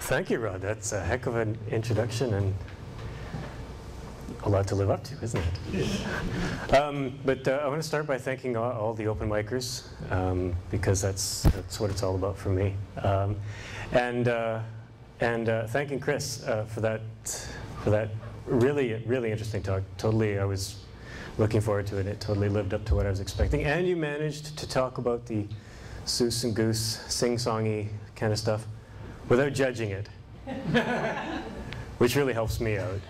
Thank you, Rod. That's a heck of an introduction and a lot to live up to, isn't it? I want to start by thanking all the open micers, because that's what it's all about for me. And thanking Chris for that really interesting talk. Totally, I was looking forward to it. It totally lived up to what I was expecting. And you managed to talk about the Seuss and Goose, sing-songy kind of stuff without judging it, which really helps me out.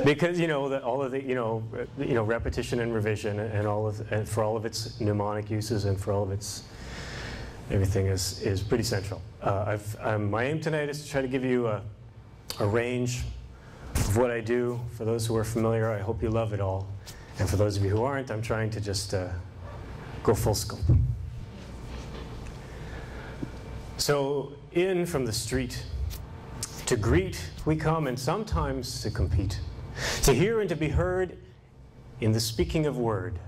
Because all of the repetition and revision and for all of its mnemonic uses and for all of its everything is pretty central. My aim tonight is to try to give you a range of what I do. For those who are familiar, I hope you love it all, and for those of you who aren't, I'm trying to just go full scope. So in from the street, to greet we come, and sometimes to compete, to hear and to be heard in the speaking of word,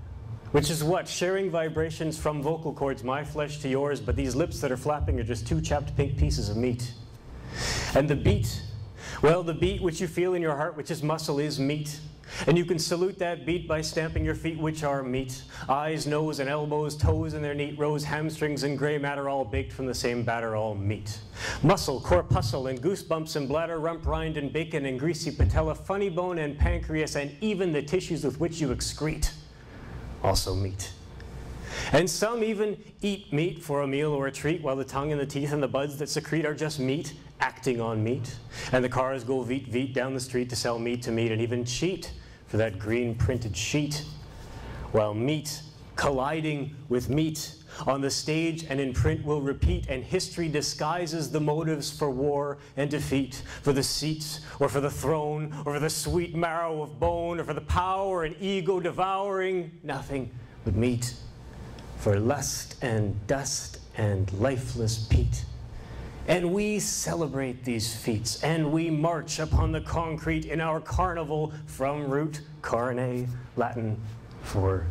which is what? Sharing vibrations from vocal cords, my flesh to yours, but these lips that are flapping are just two chapped pink pieces of meat. And the beat, well, the beat which you feel in your heart, which is muscle, is meat. And you can salute that beat by stamping your feet, which are meat. Eyes, nose, and elbows, toes in their neat rows, hamstrings and gray matter, all baked from the same batter, all meat. Muscle, corpuscle, and goosebumps and bladder, rump rind and bacon and greasy patella, funny bone and pancreas, and even the tissues with which you excrete, also meat. And some even eat meat for a meal or a treat, while the tongue and the teeth and the buds that secrete are just meat, acting on meat. And the cars go veet veet down the street to sell meat to meat, and even cheat for that green printed sheet, while meat colliding with meat on the stage and in print will repeat, and history disguises the motives for war and defeat, for the seats or for the throne or for the sweet marrow of bone or for the power and ego devouring nothing but meat, for lust and dust and lifeless peat. And we celebrate these feats, and we march upon the concrete in our carnival from root carne, Latin for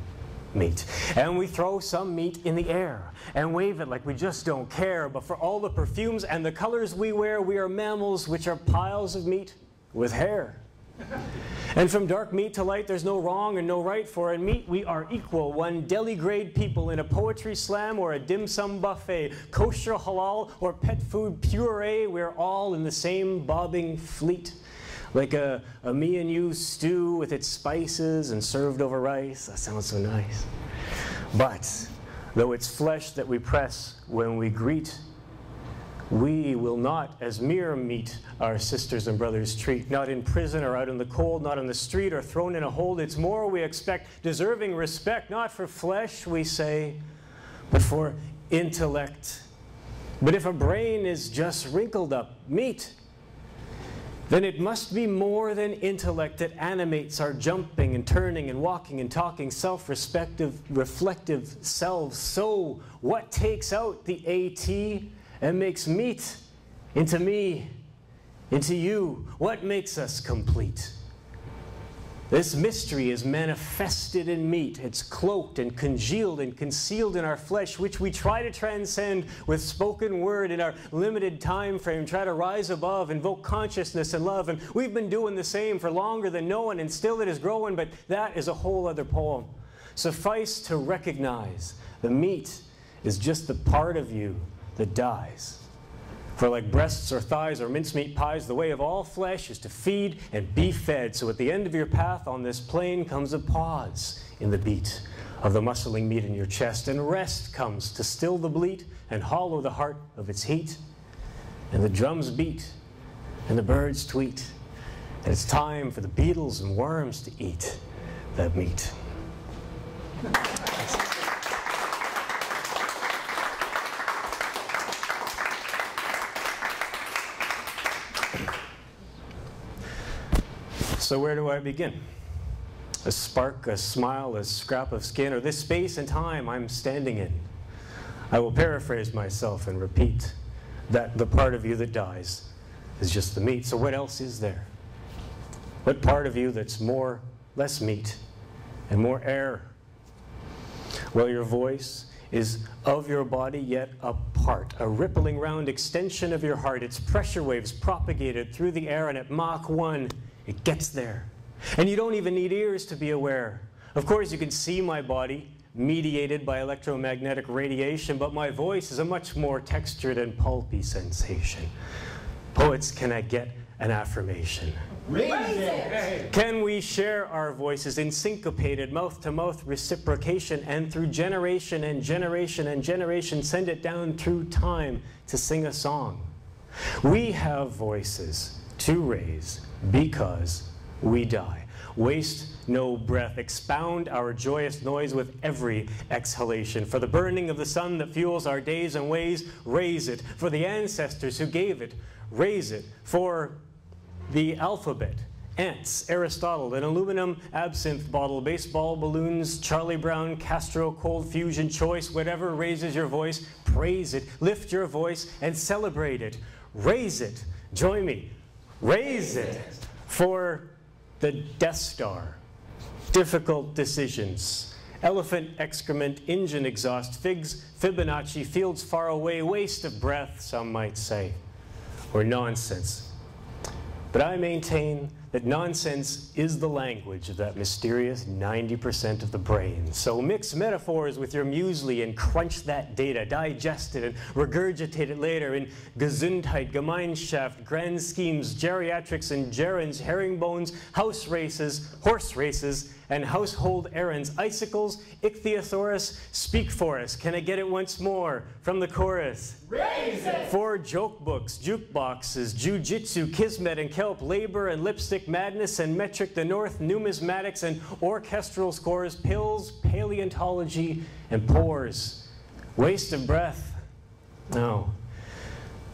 meat. And we throw some meat in the air and wave it like we just don't care, but for all the perfumes and the colors we wear, we are mammals which are piles of meat with hair. And from dark meat to light, there's no wrong and no right, for in meat we are equal, one deli-grade people in a poetry slam or a dim sum buffet, kosher, halal, or pet food puree, we're all in the same bobbing fleet, like a me and you stew with its spices and served over rice. That sounds so nice. But though it's flesh that we press when we greet, we will not as mere meat our sisters and brothers treat, not in prison or out in the cold, not on the street or thrown in a hold. It's more we expect, deserving respect, not for flesh, we say, but for intellect. But if a brain is just wrinkled up meat, then it must be more than intellect that animates our jumping and turning and walking and talking self-reflective selves. So what takes out the AT and makes meat into me, into you? What makes us complete? This mystery is manifested in meat. It's cloaked and congealed and concealed in our flesh, which we try to transcend with spoken word in our limited time frame, try to rise above, invoke consciousness and love. And we've been doing the same for longer than knowing, and still it is growing, but that is a whole other poem. Suffice to recognize the meat is just the part of you that dies. For like breasts or thighs or mincemeat pies, the way of all flesh is to feed and be fed. So at the end of your path on this plane comes a pause in the beat of the muscling meat in your chest, and rest comes to still the bleat and hollow the heart of its heat. And the drums beat and the birds tweet, and it's time for the beetles and worms to eat that meat. So where do I begin? A spark, a smile, a scrap of skin, or this space and time I'm standing in? I will paraphrase myself and repeat that the part of you that dies is just the meat. So what else is there? What part of you that's less meat and more air? Well, your voice is of your body yet apart, a rippling round extension of your heart. Its pressure waves propagated through the air, and at Mach 1, it gets there. And you don't even need ears to be aware. Of course, you can see my body, mediated by electromagnetic radiation, but my voice is a much more textured and pulpy sensation. Poets, can I get an affirmation? Raise it! Can we share our voices in syncopated mouth-to-mouth reciprocation, and through generation and generation and generation send it down through time to sing a song? We have voices to raise because we die. Waste no breath. Expound our joyous noise with every exhalation. For the burning of the sun that fuels our days and ways, raise it. For the ancestors who gave it, raise it. For the alphabet, ants, Aristotle, an aluminum absinthe bottle, baseball balloons, Charlie Brown, Castro, cold fusion choice, whatever raises your voice, praise it. Lift your voice and celebrate it. Raise it. Join me. Raise it. For the Death Star, difficult decisions, elephant excrement, engine exhaust, figs, Fibonacci, fields far away, waste of breath, some might say, or nonsense. But I maintain that nonsense is the language of that mysterious 90% of the brain. So mix metaphors with your muesli and crunch that data, digest it and regurgitate it later in Gesundheit, Gemeinschaft, grand schemes, geriatrics and gerunds, herringbones, house races, horse races, and household errands, icicles, ichthyosaurus, speak for us. Can I get it once more from the chorus? Raise it! For joke books, jukeboxes, jujitsu, kismet and kelp, labor and lipstick, madness and metric, the north, numismatics and orchestral scores, pills, paleontology, and pores. Waste of breath? No.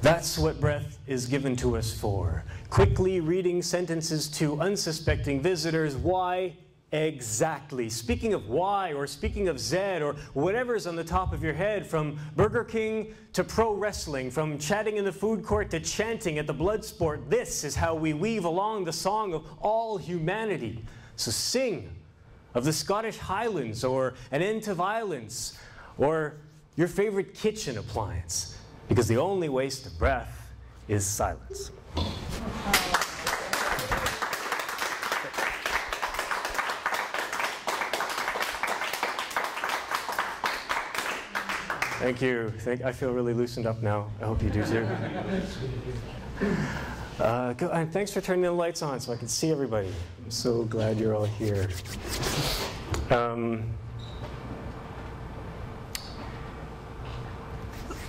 That's what breath is given to us for. Quickly reading sentences to unsuspecting visitors. Why? Exactly. Speaking of Y, or speaking of Z, or whatever's on the top of your head, from Burger King to pro wrestling, from chatting in the food court to chanting at the blood sport, this is how we weave along the song of all humanity. So sing of the Scottish Highlands, or an end to violence, or your favorite kitchen appliance, because the only waste of breath is silence. Thank you. I feel really loosened up now. I hope you do too. And thanks for turning the lights on so I can see everybody. I'm so glad you're all here.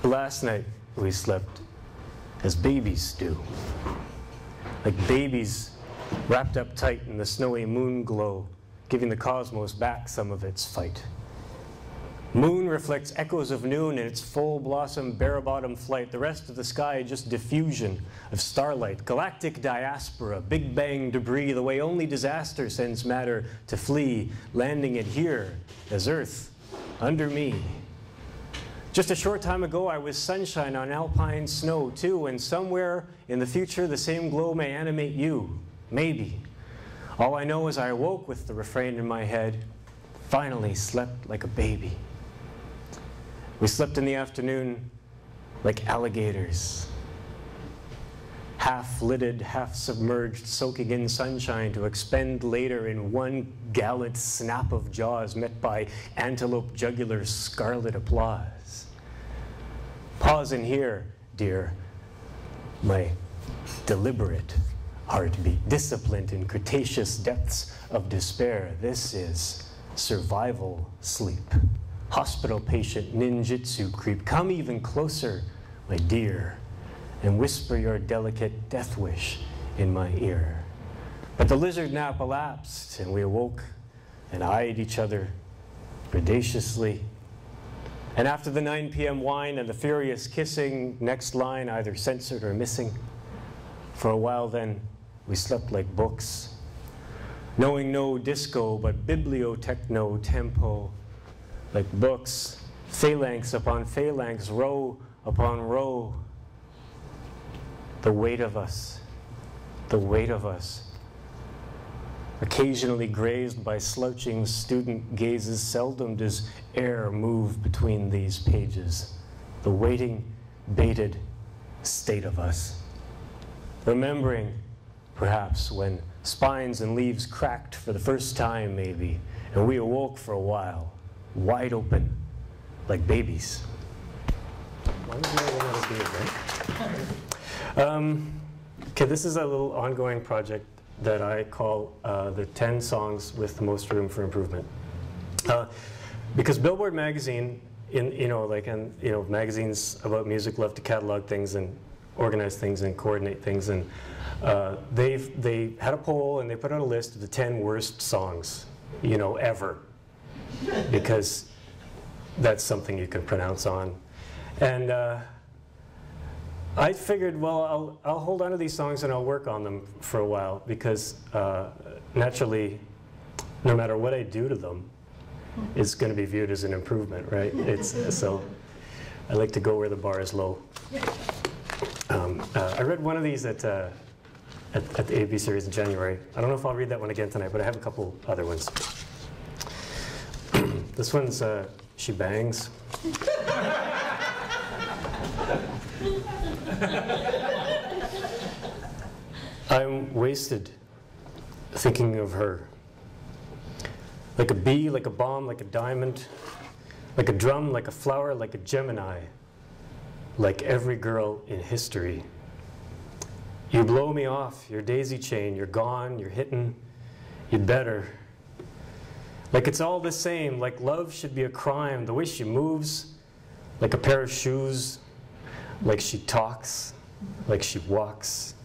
Last night we slept as babies do. Like babies wrapped up tight in the snowy moon glow, giving the cosmos back some of its fight. Moon reflects echoes of noon in its full blossom, bare bottom flight. The rest of the sky just diffusion of starlight. Galactic diaspora, Big Bang debris, the way only disaster sends matter to flee, landing it here as Earth, under me. Just a short time ago, I was sunshine on alpine snow too, and somewhere in the future, the same glow may animate you. Maybe. All I know is I awoke with the refrain in my head, finally slept like a baby. We slept in the afternoon like alligators, half-lidded, half-submerged, soaking in sunshine to expend later in one gallant snap of jaws met by antelope jugular's scarlet applause. Pause and hear, dear, my deliberate heartbeat, disciplined in Cretaceous depths of despair. This is survival sleep. Hospital patient ninjutsu creep. Come even closer, my dear, and whisper your delicate death wish in my ear. But the lizard nap elapsed, and we awoke and eyed each other predaciously. And after the 9 p.m. wine and the furious kissing, next line either censored or missing. For a while then, we slept like books, knowing no disco but bibliotechno tempo. Like books, phalanx upon phalanx, row upon row. The weight of us, the weight of us. occasionally grazed by slouching student gazes. Seldom does air move between these pages. The waiting, bated state of us. Remembering, perhaps, when spines and leaves cracked for the first time, maybe, and we awoke for a while, wide open, like babies. Okay, this is a little ongoing project that I call the 10 songs with the most room for improvement. Because Billboard magazine, magazines about music love to catalog things and organize things and coordinate things, and they had a poll and they put out a list of the 10 worst songs, ever, because that's something you can pronounce on. And I figured, well, I'll hold on to these songs and I'll work on them for a while, because naturally, no matter what I do to them, it's going to be viewed as an improvement, right? So I like to go where the bar is low. I read one of these at the AB series in January. I don't know if I'll read that one again tonight, but I have a couple other ones. This one's She Bangs. I'm wasted thinking of her. Like a bee, like a bomb, like a diamond, like a drum, like a flower, like a Gemini, like every girl in history. You blow me off, your daisy chain, you're gone, you're hitting, you'd better. Like it's all the same, like love should be a crime, the way she moves, like a pair of shoes, like she talks, like she walks.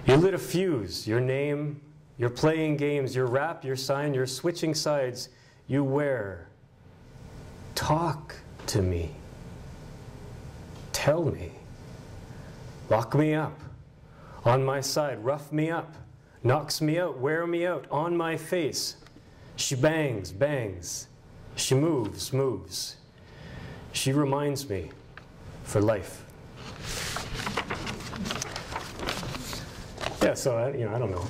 You lit a fuse, your name, you're playing games, your rap, your sign, you're switching sides, you wear. Talk to me. Tell me. Lock me up. On my side, rough me up. Knocks me out, wear me out, on my face. She bangs, bangs. She moves, moves. She reminds me for life. Yeah, so I don't know.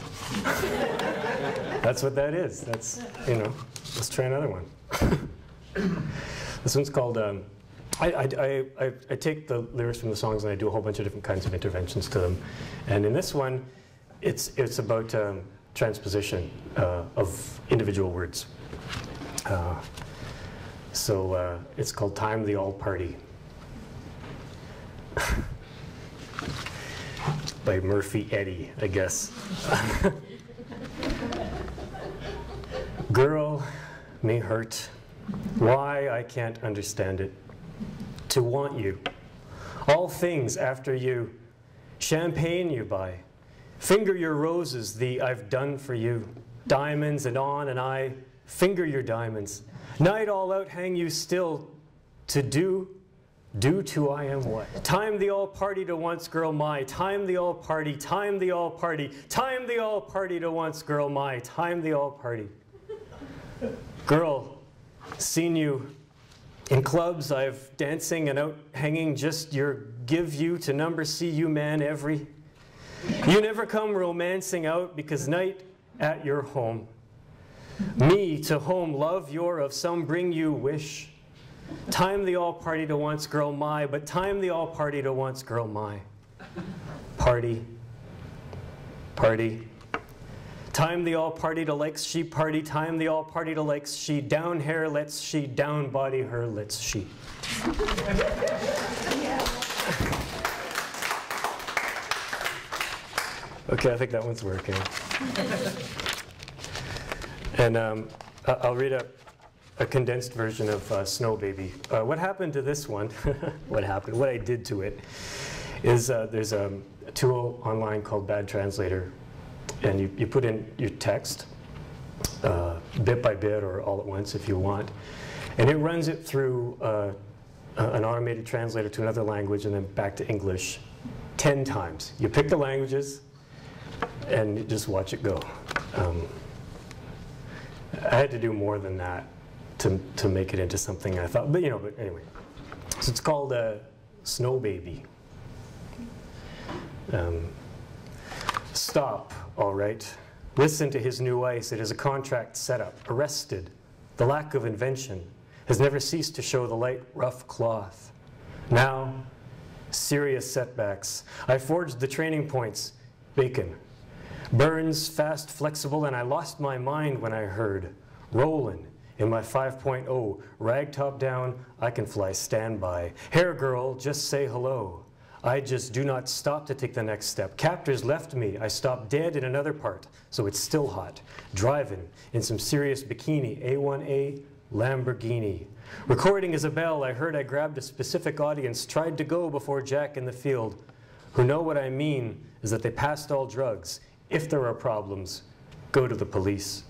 That's what that is. That's, let's try another one. This one's called, I take the lyrics from the songs and I do a whole bunch of different kinds of interventions to them. And in this one, it's about transposition of individual words. So it's called Time the All Party by Murphy Eddy, I guess. Girl, me hurt. Why, I can't understand it. To want you. All things after you. Champagne you buy. Finger your roses, the I've done for you. Diamonds and on and I. Finger your diamonds. Night all out, hang you still. To do to I am what? Time the all party to once girl my. Time the all party, time the all party. Time the all party to once girl my. Time the all party. Girl, seen you in clubs, I've dancing and out hanging, just your give you to number see you man every. You never come romancing out because night at your home. Me to home love your of some bring you wish. Time the all party to once girl my, but time the all party to once girl my. Party, party. Time the all party to likes she party, time the all party to likes she. Down hair lets she, down body her lets she. Okay, I think that one's working. And I'll read a condensed version of Snow Baby. What happened to this one, what I did to it, is there's a tool online called Bad Translator. And you put in your text, bit by bit or all at once if you want. And it runs it through an automated translator to another language and then back to English 10 times. You pick the languages and you just watch it go. I had to do more than that to make it into something I thought, but anyway. So it's called Snow Baby. Stop, all right. Listen to his new ice. It is a contract setup. Arrested. The lack of invention has never ceased to show the light, rough cloth. Now, serious setbacks. I forged the training points. Bacon. Burns, fast, flexible, and I lost my mind when I heard. Rollin' in my 5.0. Rag top down, I can fly standby. Hair girl, just say hello. I just do not stop to take the next step. Captors left me. I stopped dead in another part, so it's still hot. Driving in some serious bikini. A1A Lamborghini. Recording Isabel. I heard I grabbed a specific audience. Tried to go before Jack in the field. Who know what I mean is that they passed all drugs. If there are problems, go to the police.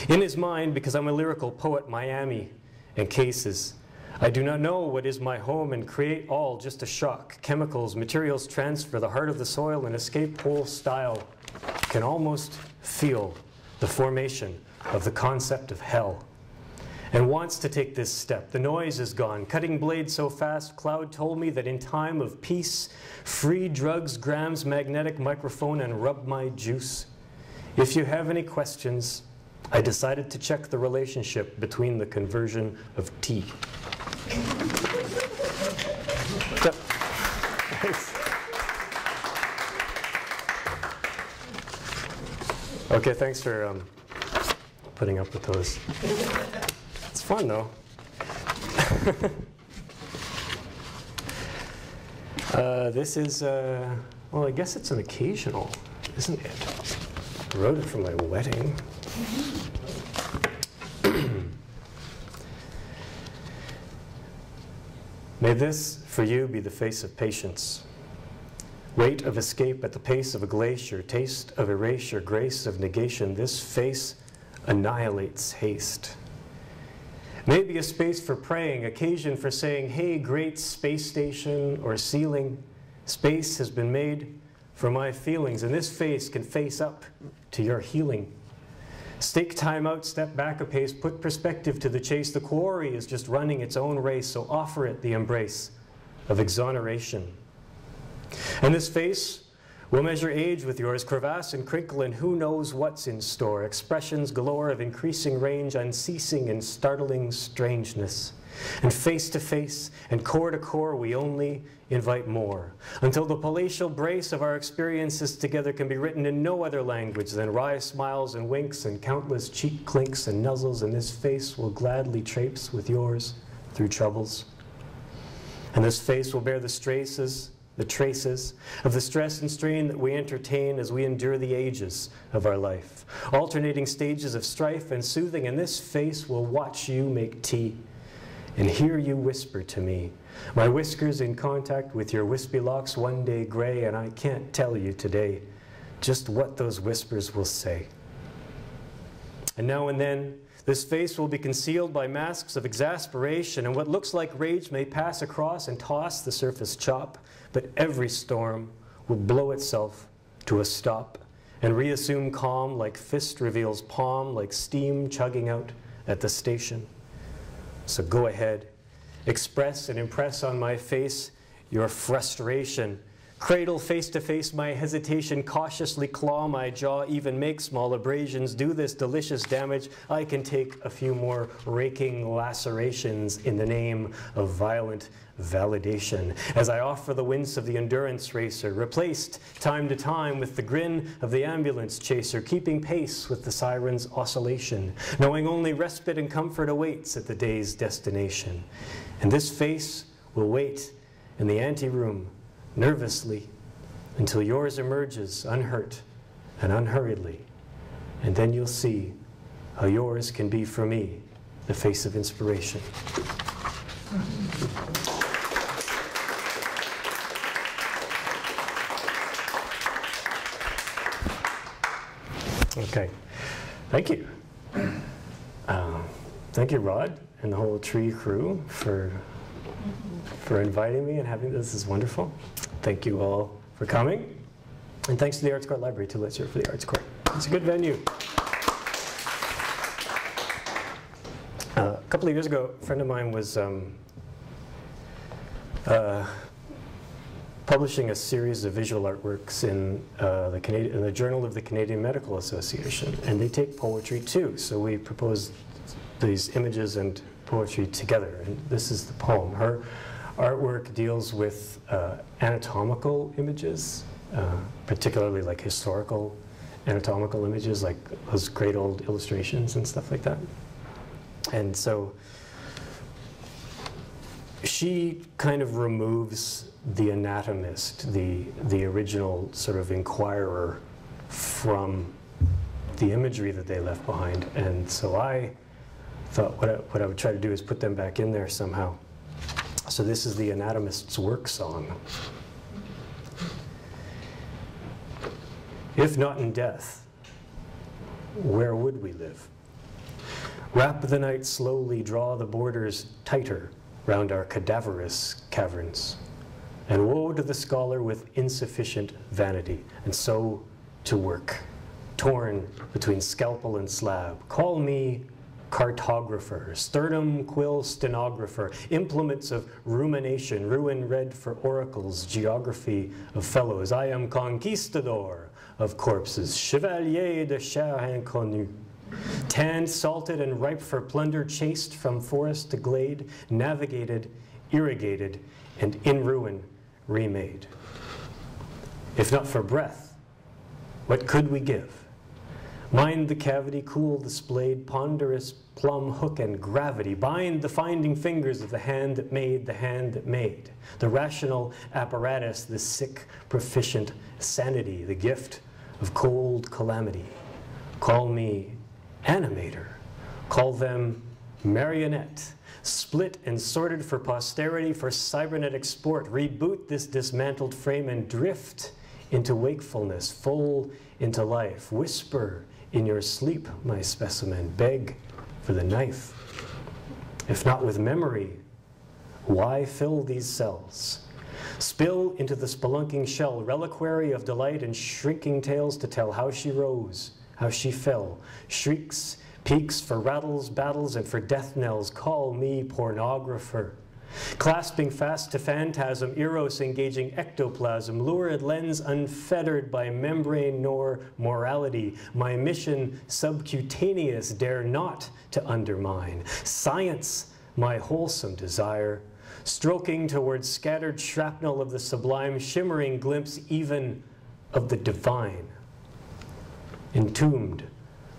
In his mind, because I'm a lyrical poet, Miami and cases. I do not know what is my home and create all just a shock. Chemicals, materials transfer, the heart of the soil and escape pole style can almost feel the formation of the concept of hell. And wants to take this step. The noise is gone. Cutting blade so fast, Cloud told me that in time of peace, free drugs, grams, magnetic microphone, and rub my juice. If you have any questions, I decided to check the relationship between the conversion of tea. So, okay, thanks for putting up with those. It's fun, though. This is, well, I guess it's an occasional, isn't it? I wrote it for my wedding. May this, for you, be the face of patience. Weight of escape at the pace of a glacier, taste of erasure, grace of negation. This face annihilates haste. Maybe a space for praying, occasion for saying, hey, great space station or ceiling, space has been made for my feelings, and this face can face up to your healing. Stake time out, step back a pace, put perspective to the chase. The quarry is just running its own race, so offer it the embrace of exoneration. And this face will measure age with yours, crevasse and crinkle, and who knows what's in store. Expressions galore of increasing range, unceasing and startling strangeness. And face to face and core to core, we only invite more, until the palatial brace of our experiences together can be written in no other language than wry smiles and winks and countless cheek clinks and nuzzles, and this face will gladly traipse with yours through troubles. And this face will bear the traces of the stress and strain that we entertain as we endure the ages of our life. Alternating stages of strife and soothing, and this face will watch you make tea and hear you whisper to me. My whiskers in contact with your wispy locks one day gray, and I can't tell you today just what those whispers will say. And now and then, this face will be concealed by masks of exasperation, and what looks like rage may pass across and toss the surface chop, but every storm will blow itself to a stop and reassume calm like fist reveals palm, like steam chugging out at the station. So go ahead, express and impress on my face your frustration. Cradle face to face my hesitation, cautiously claw my jaw, even make small abrasions. Do this delicious damage. I can take a few more raking lacerations in the name of violent validation, as I offer the wince of the endurance racer, replaced time to time with the grin of the ambulance chaser, keeping pace with the siren's oscillation, knowing only respite and comfort awaits at the day's destination. And this face will wait in the anteroom, nervously, until yours emerges unhurt and unhurriedly. And then you'll see how yours can be for me the face of inspiration. Okay, thank you. Thank you, Rod, and the whole Tree crew for inviting me and having this. This is wonderful. Thank you all for coming. And thanks to the Arts Court Library, too. Let's hear it for the Arts Court. It's a good venue. A couple of years ago, a friend of mine was publishing a series of visual artworks in the Journal of the Canadian Medical Association, and they take poetry too. So we proposed these images and poetry together, and this is the poem. Her artwork deals with anatomical images, particularly like historical anatomical images, like those great old illustrations and stuff like that. And so she kind of removes the anatomist, the original sort of inquirer, from the imagery that they left behind. And so I thought what I would try to do is put them back in there somehow. So this is the anatomist's work song. If not in death, where would we live? Wrap the night slowly, draw the borders tighter round our cadaverous caverns. And woe to the scholar with insufficient vanity, and so to work, torn between scalpel and slab. Call me cartographer, sternum quill stenographer, implements of rumination, ruin read for oracles, geography of fellows. I am conquistador of corpses, chevalier de chair inconnue. Tanned, salted, and ripe for plunder, chased from forest to glade, navigated, irrigated, and in ruin remade. If not for breath, what could we give? Mind the cavity, cool displayed, ponderous plumb hook and gravity. Bind the finding fingers of the hand that made the hand that made. The rational apparatus, the sick, proficient sanity, the gift of cold calamity. Call me animator. Call them marionette. Split and sorted for posterity, for cybernetic sport. Reboot this dismantled frame and drift into wakefulness, full into life. Whisper in your sleep, my specimen. Beg for the knife. If not with memory, why fill these cells? Spill into the spelunking shell, reliquary of delight and shrinking tales to tell how she rose, how she fell. Shrieks, peaks for rattles, battles, and for death knells. Call me pornographer. Clasping fast to phantasm, eros engaging ectoplasm, lurid lens unfettered by membrane nor morality. My mission subcutaneous, dare not to undermine. Science, my wholesome desire. Stroking towards scattered shrapnel of the sublime, shimmering glimpse even of the divine. Entombed,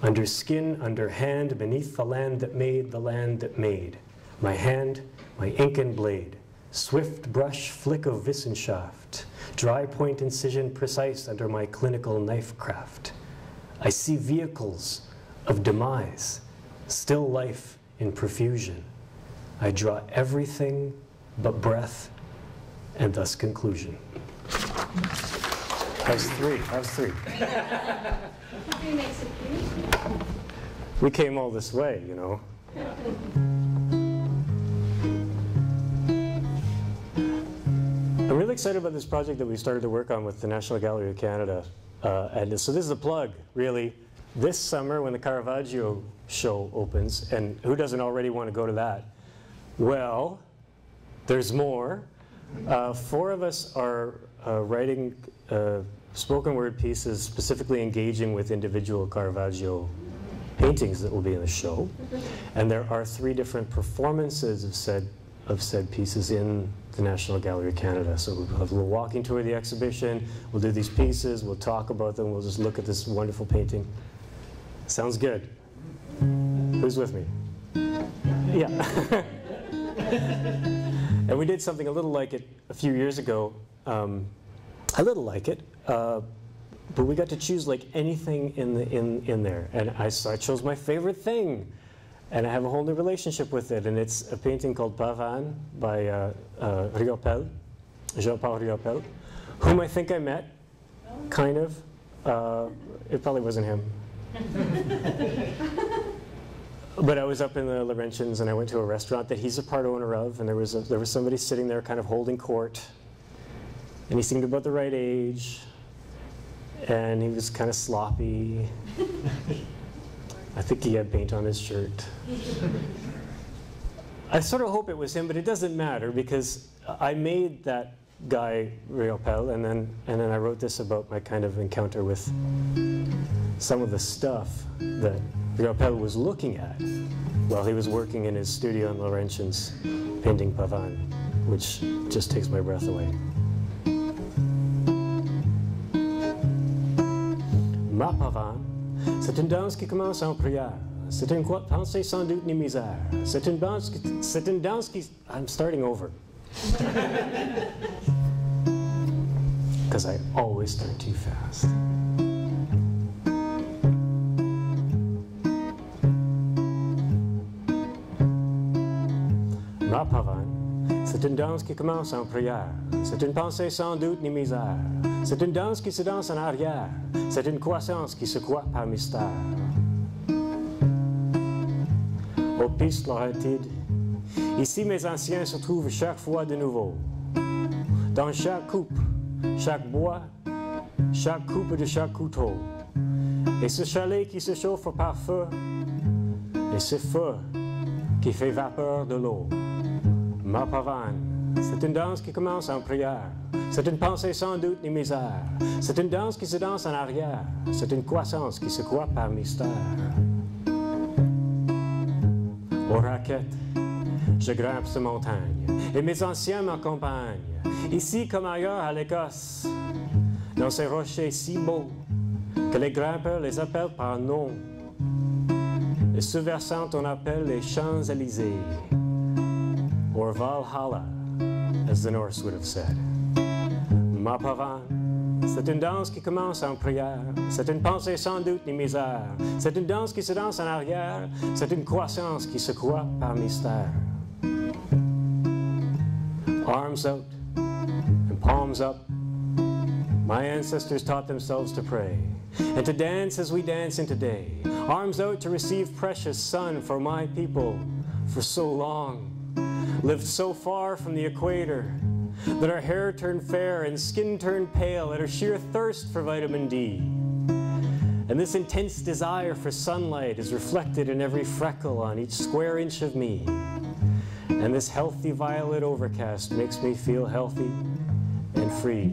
under skin, under hand, beneath the land that made the land that made. My hand, my inken blade, swift brush, flick of Wissenschaft, dry point incision precise under my clinical knife craft. I see vehicles of demise, still life in profusion. I draw everything but breath, and thus conclusion. How's three? How's three? Three makes it three. We came all this way, you know. I'm really excited about this project that we started to work on with the National Gallery of Canada. And so this is a plug, really. This summer when the Caravaggio show opens, and who doesn't already want to go to that? Well, there's more. 4 of us are writing spoken word pieces specifically engaging with individual Caravaggio paintings that will be in the show. And there are 3 different performances of said pieces in the National Gallery of Canada. So we'll have a little walking tour of the exhibition, we'll do these pieces, we'll talk about them, we'll just look at this wonderful painting. Sounds good. Who's with me? Yeah. And we did something a little like it a few years ago. A little like it, but we got to choose like anything in there. And I chose my favorite thing. And I have a whole new relationship with it. And it's a painting called Pavane by Riopelle, Jean-Paul Riopelle, whom I think I met, kind of. It probably wasn't him. But I was up in the Laurentians and I went to a restaurant that he's a part owner of, and there was somebody sitting there kind of holding court, and he seemed about the right age, and he was kind of sloppy. I think he had paint on his shirt. I sort of hope it was him, but it doesn't matter because I made that guy Riopelle, and then I wrote this about my kind of encounter with some of the stuff that Riopelle was looking at while he was working in his studio in Laurentians painting Pavane, which just takes my breath away. Ma Pavane, c'est une danse qui commence en prière. C'est une pensée sans doute ni misère. C'est une danse qui... I'm starting over. Because I always start too fast. Ma Pavane, c'est une danse qui commence en prière. C'est une pensée sans doute ni misère. C'est une danse qui se danse en arrière. C'est une croissance qui se croit par mystère. Aux pistes Laurentides, ici mes anciens se trouvent chaque fois de nouveau. Dans chaque coupe, chaque bois, chaque coupe de chaque couteau. Et ce chalet qui se chauffe par feu, et ce feu qui fait vapeur de l'eau. Ma Pavane, c'est une danse qui commence en prière. C'est une pensée sans doute ni misère. C'est une danse qui se danse en arrière. C'est une croissance qui se croit par mystère. Aux raquettes, je grimpe ces montagnes, et mes anciens m'accompagnent, ici comme ailleurs à l'Écosse, dans ces rochers si beaux, que les grimpeurs les appellent par nom. Et ce versant on appelle les Champs-Élysées, or Valhalla, as the Norse would have said. Ma Pavane, c'est une danse qui commence en prière. C'est une pensée sans doute ni misère. C'est une danse qui se danse en arrière. C'est une croissance qui se croit par mystère. Arms out and palms up, my ancestors taught themselves to pray and to dance as we dance in today. Arms out to receive precious sun for my people for so long, lived so far from the equator, that our hair turned fair and skin turned pale at our sheer thirst for vitamin D. And this intense desire for sunlight is reflected in every freckle on each square inch of me. And this healthy violet overcast makes me feel healthy and free.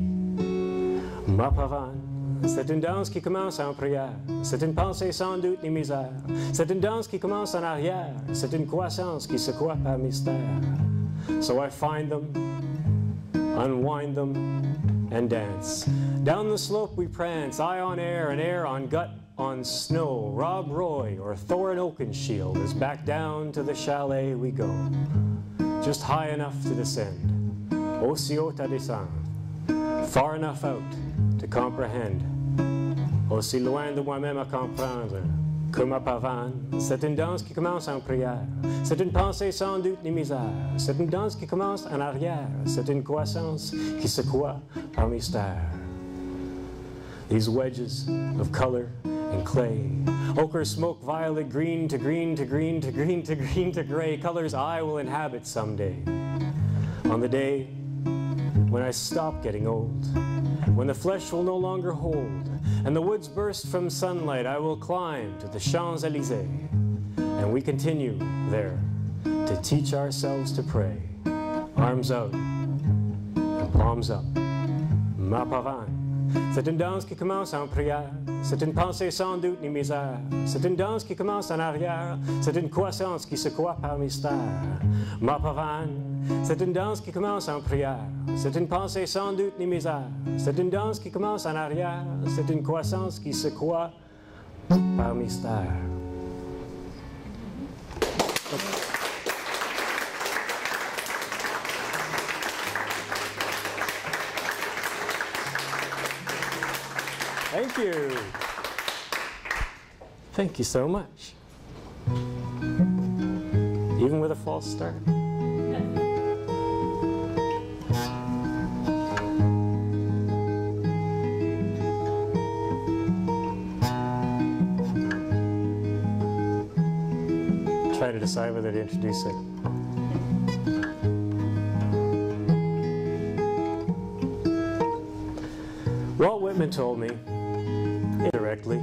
Ma Pavane, c'est une danse qui commence en prière. C'est une pensée sans doute ni misère. C'est une danse qui commence en arrière. C'est une croissance qui se croit par mystère. So I find them, unwind them, and dance. Down the slope we prance, eye on air and air on gut on snow. Rob Roy or Thorin Oakenshield as back down to the chalet we go. Just high enough to descend, aussi haut à descendre, far enough out to comprehend, aussi loin de moi-même à comprendre. Que ma Pavane, c'est une danse qui commence en prière. C'est une pensée sans doute ni misère. C'est une danse qui commence en arrière. C'est une croissance qui se croit par mystère. These wedges of color and clay, ochre, smoke, violet, green to green to green to green to green to gray, colors I will inhabit someday. On the day when I stop getting old, when the flesh will no longer hold, and the woods burst from sunlight, I will climb to the Champs-Élysées, and we continue there to teach ourselves to pray. Arms out and palms up. Ma Pavane, c'est une danse qui commence en prière. C'est une pensée sans doute ni misère. C'est une danse qui commence en arrière. C'est une croissance qui se croit par mystère. Ma Pavane, c'est une danse qui commence en prière. C'est une pensée sans doute ni misère. C'est une danse qui commence en arrière. C'est une croissance qui se croit par mystère. Thank you. Thank you so much. Even with a false start. Try to decide whether to introduce it. Walt Whitman told me, indirectly,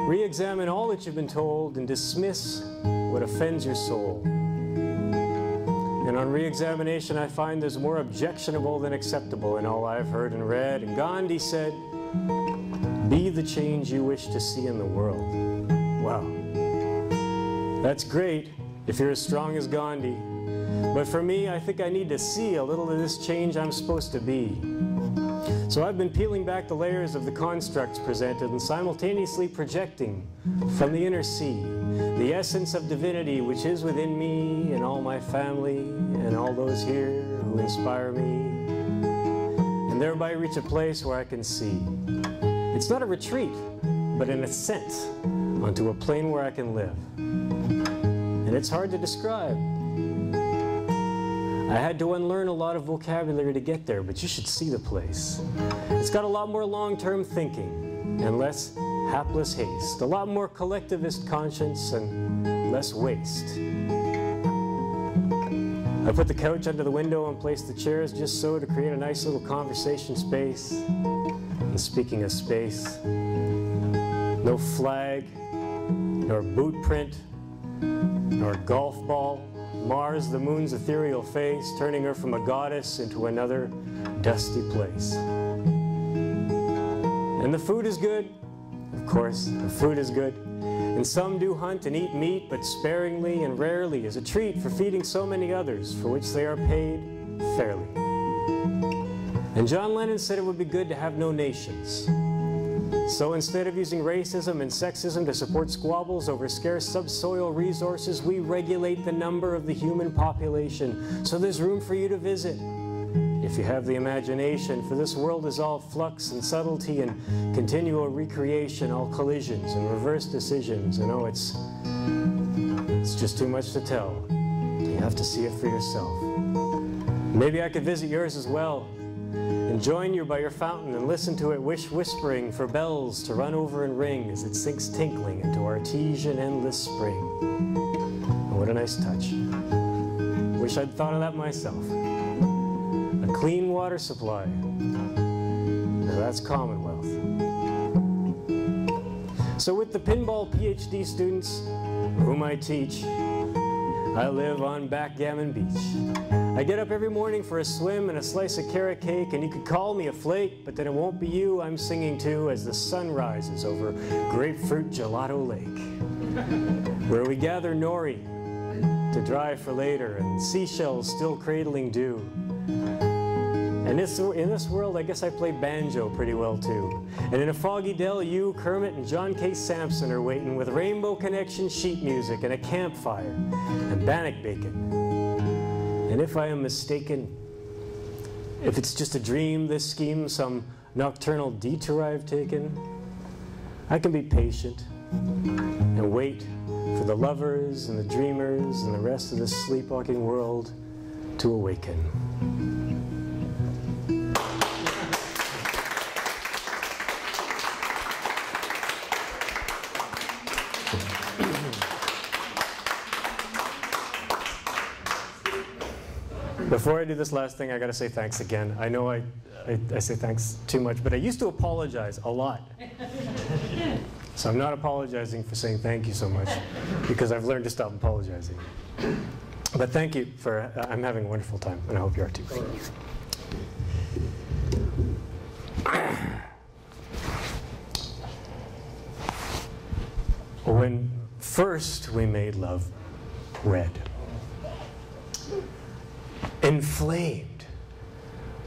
re-examine all that you've been told and dismiss what offends your soul. And And on re-examination, I find there's more objectionable than acceptable in all I've heard and read. And Gandhi said, "Be the change you wish to see in the world." Wow. That's great if you're as strong as Gandhi. But for me, I think I need to see a little of this change I'm supposed to be. So I've been peeling back the layers of the constructs presented and simultaneously projecting from the inner sea the essence of divinity which is within me and all my family and all those here who inspire me, and thereby reach a place where I can see. It's not a retreat, but an ascent onto a plane where I can live. And it's hard to describe. I had to unlearn a lot of vocabulary to get there, but you should see the place. It's got a lot more long-term thinking and less hapless haste, a lot more collectivist conscience and less waste. I put the couch under the window and placed the chairs just so to create a nice little conversation space. And speaking of space, no flag, nor boot print, nor golf ball, Mars, the moon's ethereal face, turning her from a goddess into another dusty place. And the food is good. Of course, the food is good. And some do hunt and eat meat, but sparingly and rarely as a treat for feeding so many others, for which they are paid fairly. And John Lennon said it would be good to have no nations. So instead of using racism and sexism to support squabbles over scarce subsoil resources, we regulate the number of the human population so there's room for you to visit. If you have the imagination, for this world is all flux and subtlety and continual recreation, all collisions and reverse decisions. And oh, it's just too much to tell. You have to see it for yourself. Maybe I could visit yours as well, and join you by your fountain and listen to it whispering for bells to run over and ring as it sinks tinkling into artesian endless spring. Oh, what a nice touch. Wish I'd thought of that myself. A clean water supply. Now that's Commonwealth. So with the pinball PhD students whom I teach, I live on Backgammon Beach. I get up every morning for a swim and a slice of carrot cake, and you could call me a flake, but then it won't be you I'm singing to as the sun rises over Grapefruit Gelato Lake, where we gather nori to dry for later and seashells still cradling dew. And in this world, I guess I play banjo pretty well too. And in a foggy dell, you, Kermit, and John K. Sampson are waiting with Rainbow Connection sheet music and a campfire and bannock bacon. And if I am mistaken, if it's just a dream, this scheme, some nocturnal detour I've taken, I can be patient and wait for the lovers and the dreamers and the rest of the sleepwalking world to awaken. Before I do this last thing, I got to say thanks again. I know I say thanks too much, but I used to apologize a lot. So I'm not apologizing for saying thank you so much, because I've learned to stop apologizing. But thank you for, I'm having a wonderful time, and I hope you are too. When first we made love red, inflamed,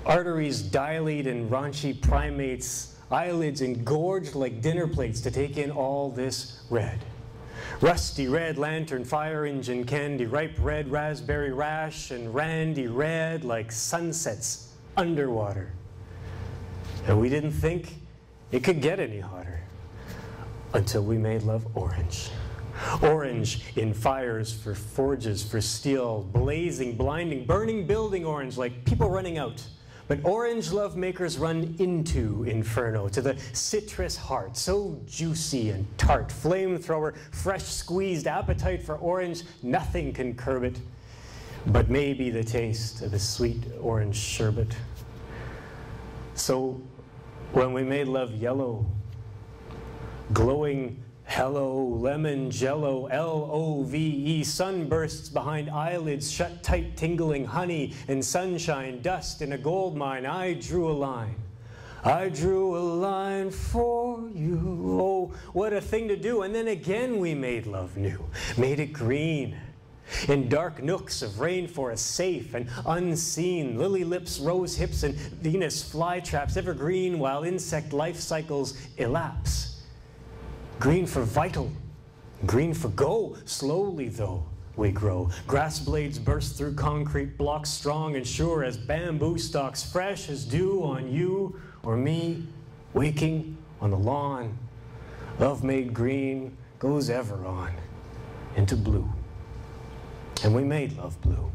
arteries dilate in raunchy primates, eyelids engorged like dinner plates to take in all this red. Rusty red lantern, fire engine candy, ripe red raspberry rash, and randy red like sunsets underwater. And we didn't think it could get any hotter until we made love orange. Orange in fires for forges for steel, blazing, blinding, burning building orange like people running out. But orange love makers run into inferno, to the citrus heart, so juicy and tart, flamethrower, fresh squeezed appetite for orange, nothing can curb it, but maybe the taste of a sweet orange sherbet. So when we made love yellow, glowing Hello, lemon, jello, L-O-V-E, sunbursts behind eyelids, shut tight, tingling honey and sunshine, dust in a gold mine. I drew a line. I drew a line for you. Oh, what a thing to do. And then again we made love new, made it green. In dark nooks of rainforest, safe and unseen, lily lips, rose hips, and Venus flytraps, evergreen while insect life cycles elapse. Green for vital, green for go, slowly though we grow. Grass blades burst through concrete blocks, strong and sure as bamboo stalks, fresh as dew on you or me, waking on the lawn. Love made green goes ever on into blue. And we made love blue,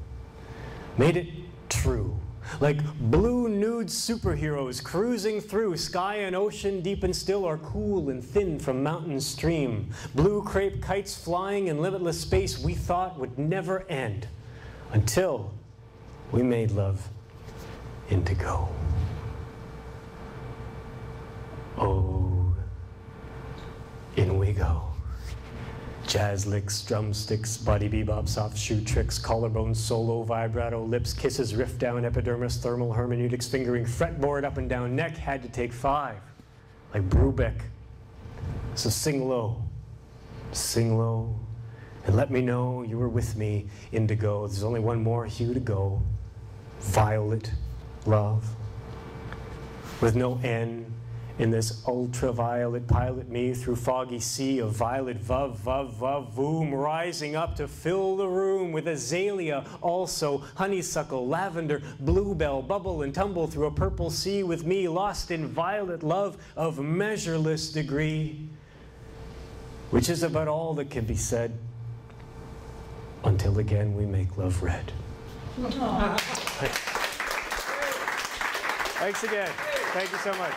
made it true. Like blue nude superheroes cruising through sky and ocean deep and still are cool and thin from mountain stream. Blue crepe kites flying in limitless space we thought would never end until we made love indigo. Oh, in we go. Jazz licks, drumsticks, body bebop, soft shoe tricks, collarbone solo, vibrato, lips, kisses, riff down, epidermis, thermal hermeneutics, fingering, fretboard up and down neck, had to take 5, like Brubeck. So sing low, and let me know you were with me, indigo. There's only one more hue to go, violet love, with no N. In this ultraviolet, pilot me through foggy sea of violet vuv, vuv, vuv, voom, rising up to fill the room with azalea, also honeysuckle, lavender, bluebell, bubble and tumble through a purple sea with me, lost in violet love of measureless degree, which is about all that can be said until again we make love red. Thanks again. Thank you so much.